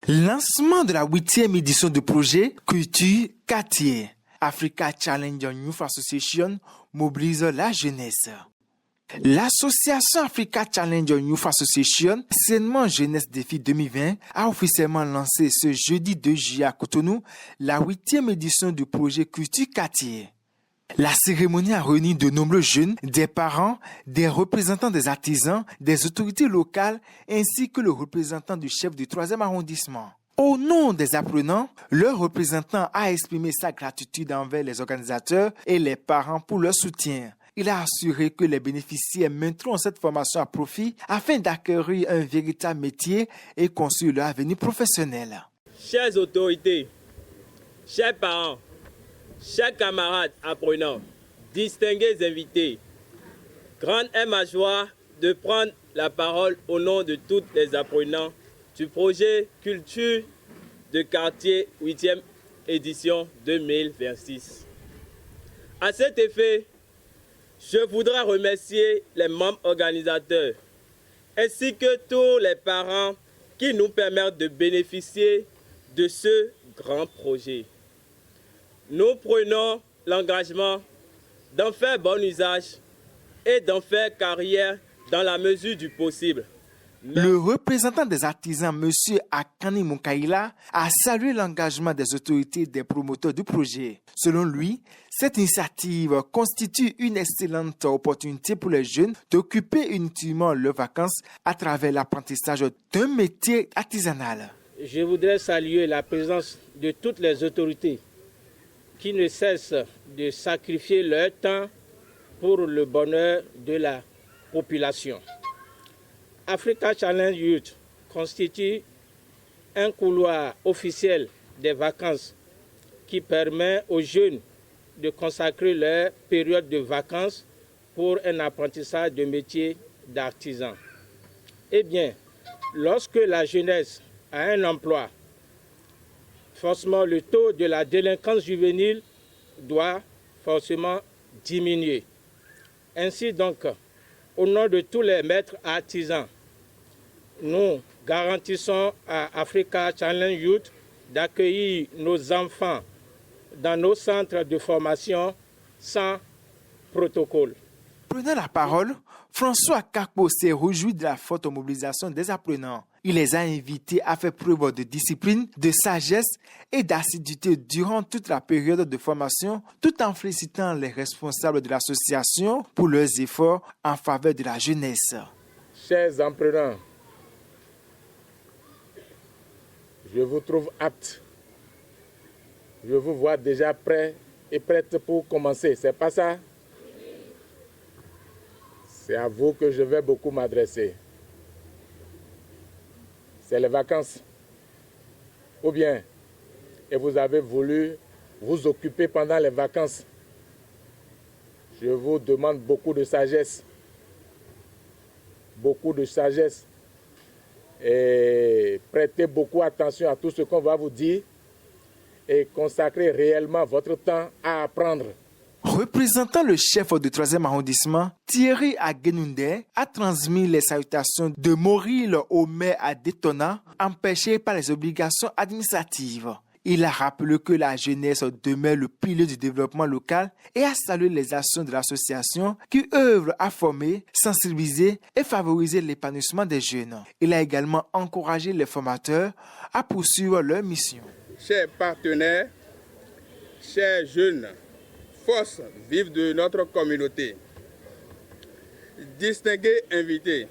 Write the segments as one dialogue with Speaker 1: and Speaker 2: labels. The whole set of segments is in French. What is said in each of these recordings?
Speaker 1: Lancement de la 8e édition du projet Culture Quartier. Africa Challenge Youth Association mobilise la jeunesse. L'association Africa Challenge Youth Association, anciennement Jeunesse Défi 2020, a officiellement lancé ce jeudi 2 juillet à Cotonou la 8e édition du projet Culture Quartier. La cérémonie a réuni de nombreux jeunes, des parents, des représentants des artisans, des autorités locales ainsi que le représentant du chef du 3e arrondissement. Au nom des apprenants, le représentant a exprimé sa gratitude envers les organisateurs et les parents pour leur soutien. Il a assuré que les bénéficiaires mettront cette formation à profit afin d'acquérir un véritable métier et construire leur avenir professionnel.
Speaker 2: Chères autorités, chers parents, chers camarades apprenants, distingués invités, grande est ma joie de prendre la parole au nom de tous les apprenants du projet Culture de Quartier 8e édition 2026. À cet effet, je voudrais remercier les membres organisateurs ainsi que tous les parents qui nous permettent de bénéficier de ce grand projet. Nous prenons l'engagement d'en faire bon usage et d'en faire carrière dans la mesure du possible.
Speaker 1: Le représentant des artisans, M. Akani Moukaïla, a salué l'engagement des autorités et des promoteurs du projet. Selon lui, cette initiative constitue une excellente opportunité pour les jeunes d'occuper inutilement leurs vacances à travers l'apprentissage d'un métier artisanal.
Speaker 3: Je voudrais saluer la présence de toutes les autorités qui ne cessent de sacrifier leur temps pour le bonheur de la population. Africa Challenge Youth constitue un couloir officiel des vacances qui permet aux jeunes de consacrer leur période de vacances pour un apprentissage de métier d'artisan. Eh bien, lorsque la jeunesse a un emploi, forcément le taux de la délinquance juvénile doit forcément diminuer. Ainsi donc, au nom de tous les maîtres artisans, nous garantissons à Africa Challenge Youth d'accueillir nos enfants dans nos centres de formation sans protocole.
Speaker 1: Prenant la parole, François Kakpo s'est réjoui de la forte mobilisation des apprenants. Il les a invités à faire preuve de discipline, de sagesse et d'assiduité durant toute la période de formation, tout en félicitant les responsables de l'association pour leurs efforts en faveur de la jeunesse.
Speaker 4: Chers apprenants, je vous trouve aptes. Je vous vois déjà prêts et prêtes pour commencer. C'est pas ça? C'est à vous que je vais beaucoup m'adresser. C'est les vacances. Ou bien, et vous avez voulu vous occuper pendant les vacances. Je vous demande beaucoup de sagesse. Beaucoup de sagesse. Et prêtez beaucoup attention à tout ce qu'on va vous dire et consacrez réellement votre temps à apprendre.
Speaker 1: Représentant le chef du 3e arrondissement, Thierry Aguenoundé a transmis les salutations de Moril au maire Adétona, empêché par les obligations administratives. Il a rappelé que la jeunesse demeure le pilier du développement local et a salué les actions de l'association qui œuvre à former, sensibiliser et favoriser l'épanouissement des jeunes. Il a également encouragé les formateurs à poursuivre leur mission.
Speaker 5: Chers partenaires, chers jeunes, forces vives de notre communauté, distingués invités,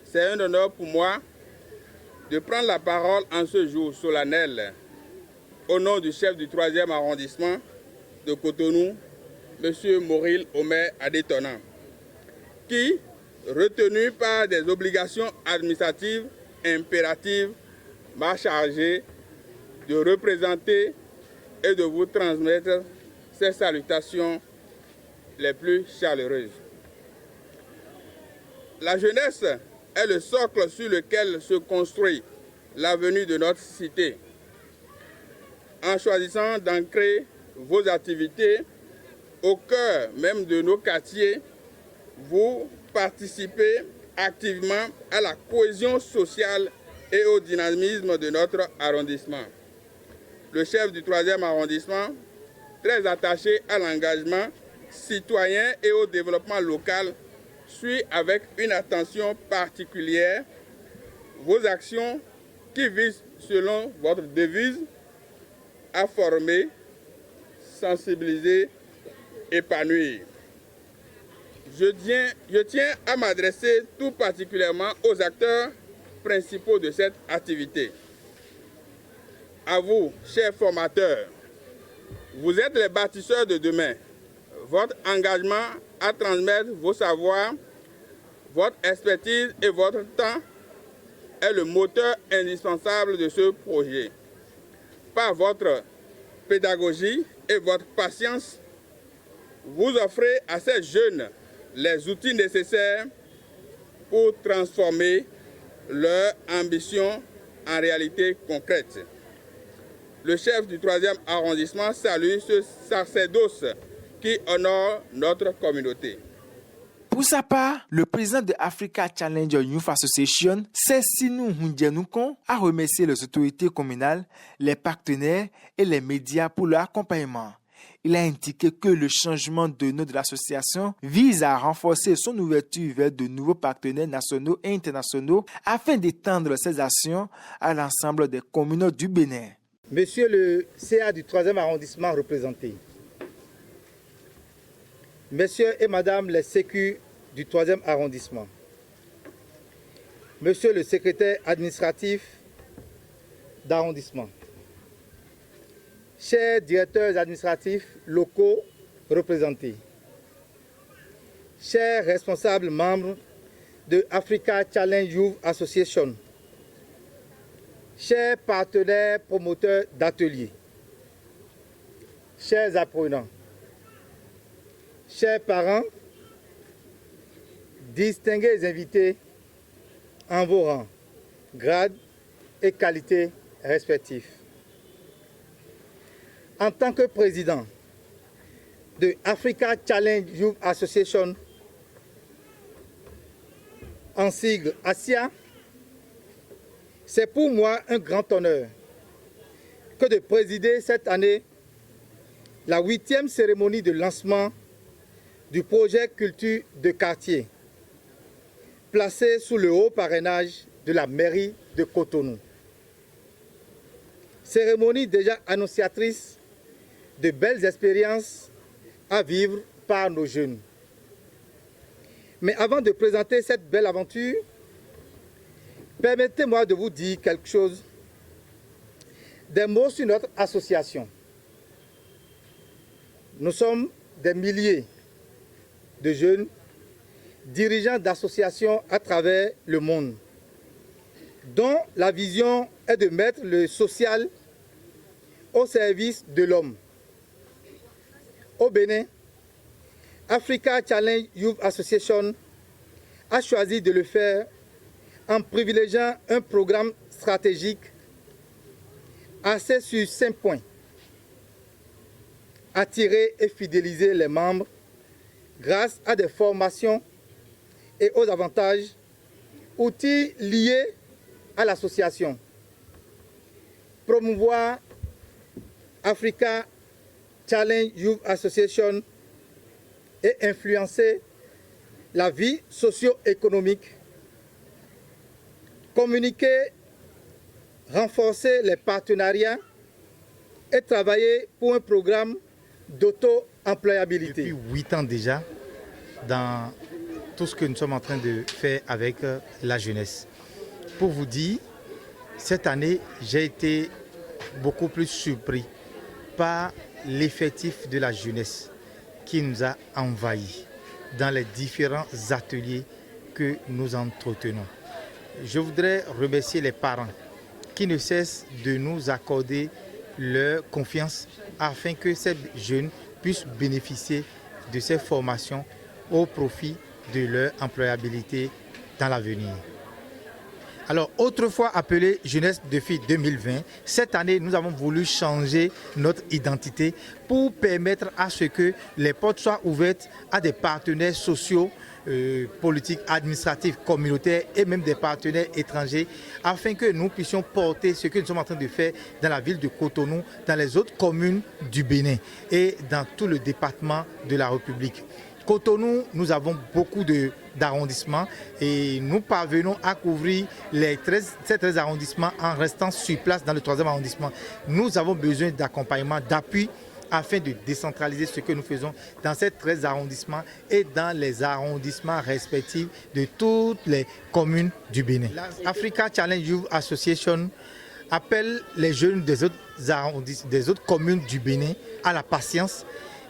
Speaker 5: c'est un honneur pour moi de prendre la parole en ce jour solennel au nom du chef du 3e arrondissement de Cotonou, M. Moril Omer Adétona, qui, retenu par des obligations administratives impératives, m'a chargé de représenter et de vous transmettre ces salutations les plus chaleureuses. La jeunesse est le socle sur lequel se construit l'avenir de notre cité. En choisissant d'ancrer vos activités au cœur même de nos quartiers, vous participez activement à la cohésion sociale et au dynamisme de notre arrondissement. Le chef du 3e arrondissement, très attaché à l'engagement citoyen et au développement local, suit avec une attention particulière vos actions qui visent, selon votre devise, à former, sensibiliser, épanouir. Je tiens à m'adresser tout particulièrement aux acteurs principaux de cette activité. À vous, chers formateurs, vous êtes les bâtisseurs de demain. Votre engagement à transmettre vos savoirs, votre expertise et votre temps est le moteur indispensable de ce projet. Par votre pédagogie et votre patience, vous offrez à ces jeunes les outils nécessaires pour transformer leur ambition en réalité concrète. Le chef du 3e arrondissement salue ce sacerdoce qui honore notre communauté.
Speaker 1: Pour sa part, le président de Africa Challenger Youth Association, Cessinou Hundianoukon, a remercié les autorités communales, les partenaires et les médias pour leur accompagnement. Il a indiqué que le changement de nom de l'association vise à renforcer son ouverture vers de nouveaux partenaires nationaux et internationaux afin d'étendre ses actions à l'ensemble des communes du Bénin.
Speaker 6: Monsieur le CA du 3e arrondissement représenté, Messieurs et Madame les sécu du 3e arrondissement, Monsieur le secrétaire administratif d'arrondissement, chers directeurs administratifs locaux représentés, chers responsables membres de Africa Challenge Youth Association, chers partenaires promoteurs d'ateliers, chers apprenants, chers parents, distingués invités en vos rangs, grades et qualités respectifs. En tant que président de Africa Challenge Youth Association, en sigle ASIA, c'est pour moi un grand honneur que de présider cette année la 8e cérémonie de lancement du projet Culture de quartier, placé sous le haut parrainage de la mairie de Cotonou. Cérémonie déjà annonciatrice de belles expériences à vivre par nos jeunes. Mais avant de présenter cette belle aventure, permettez-moi de vous dire quelque chose, des mots sur notre association. Nous sommes des milliers de jeunes dirigeants d'associations à travers le monde, dont la vision est de mettre le social au service de l'homme. Au Bénin, Africa Challenge Youth Association a choisi de le faire en privilégiant un programme stratégique axé sur 5 points. Attirer et fidéliser les membres grâce à des formations et aux avantages, outils liés à l'association. Promouvoir Africa Challenge Youth Association et influencer la vie socio-économique. Communiquer, renforcer les partenariats et travailler pour un programme d'auto-employabilité.
Speaker 7: Depuis 8 ans déjà, dans tout ce que nous sommes en train de faire avec la jeunesse. Pour vous dire, cette année, j'ai été beaucoup plus surpris par l'effectif de la jeunesse qui nous a envahis dans les différents ateliers que nous entretenons. Je voudrais remercier les parents qui ne cessent de nous accorder leur confiance afin que ces jeunes puissent bénéficier de ces formations au profit de leur employabilité dans l'avenir. Alors, autrefois appelée Jeunesse Défi 2020, cette année, nous avons voulu changer notre identité pour permettre à ce que les portes soient ouvertes à des partenaires sociaux politiques, administratives, communautaires et même des partenaires étrangers afin que nous puissions porter ce que nous sommes en train de faire dans la ville de Cotonou, dans les autres communes du Bénin et dans tout le département de la République. Cotonou, nous avons beaucoup d'arrondissements et nous parvenons à couvrir ces 13 arrondissements en restant sur place dans le 3e arrondissement. Nous avons besoin d'accompagnement, d'appui afin de décentraliser ce que nous faisons dans ces 13 arrondissements et dans les arrondissements respectifs de toutes les communes du Bénin. L'Africa Challenge Youth Association appelle les jeunes des autres communes du Bénin à la patience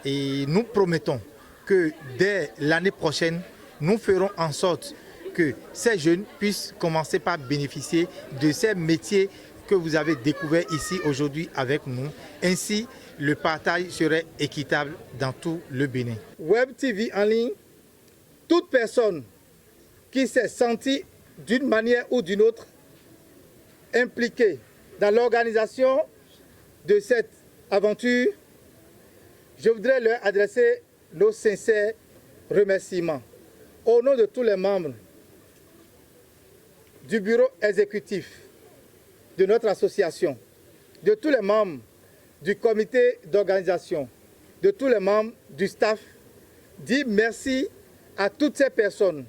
Speaker 7: et nous promettons que dès l'année prochaine, nous ferons en sorte que ces jeunes puissent commencer par bénéficier de ces métiers que vous avez découverts ici aujourd'hui avec nous. Ainsi, le partage serait équitable dans tout le Bénin.
Speaker 6: Web TV en ligne, toute personne qui s'est sentie d'une manière ou d'une autre impliquée dans l'organisation de cette aventure, je voudrais leur adresser nos sincères remerciements. Au nom de tous les membres du bureau exécutif de notre association, de tous les membres du comité d'organisation, de tous les membres du staff, dire merci à toutes ces personnes.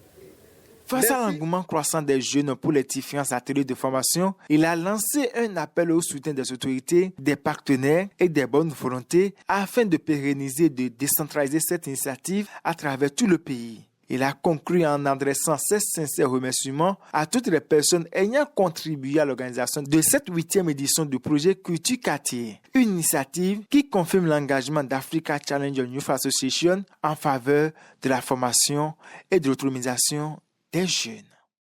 Speaker 1: Face à l'engouement croissant des jeunes pour les différents ateliers de formation, il a lancé un appel au soutien des autorités, des partenaires et des bonnes volontés afin de pérenniser et de décentraliser cette initiative à travers tout le pays. Il a conclu en adressant ses sincères remerciements à toutes les personnes ayant contribué à l'organisation de cette 8e édition du projet Culture Quartier, une initiative qui confirme l'engagement d'Africa Challenge Youth Association en faveur de la formation et de l'autonomisation des jeunes.